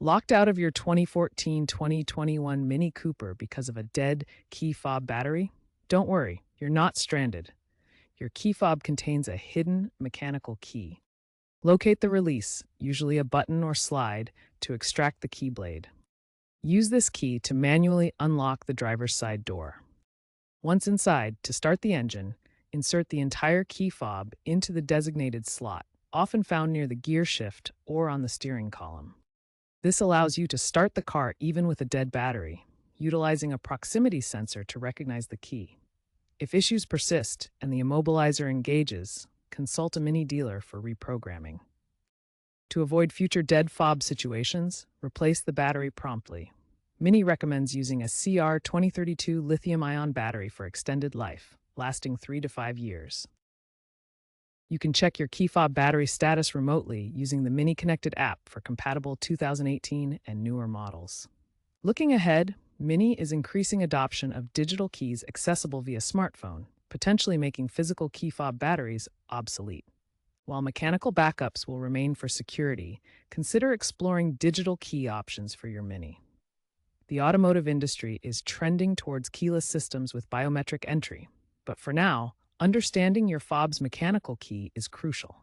Locked out of your 2014-2021 Mini Cooper because of a dead key fob battery? Don't worry, you're not stranded. Your key fob contains a hidden mechanical key. Locate the release, usually a button or slide, to extract the key blade. Use this key to manually unlock the driver's side door. Once inside, to start the engine, insert the entire key fob into the designated slot, often found near the gear shift or on the steering column. This allows you to start the car even with a dead battery, utilizing a proximity sensor to recognize the key. If issues persist and the immobilizer engages, consult a Mini dealer for reprogramming. To avoid future dead fob situations, replace the battery promptly. Mini recommends using a CR2032 lithium-ion battery for extended life, lasting 3 to 5 years. You can check your key fob battery status remotely using the Mini Connected app for compatible 2018 and newer models. Looking ahead, Mini is increasing adoption of digital keys accessible via smartphone, potentially making physical key fob batteries obsolete. While mechanical backups will remain for security, consider exploring digital key options for your Mini. The automotive industry is trending towards keyless systems with biometric entry, but for now, understanding your fob's mechanical key is crucial.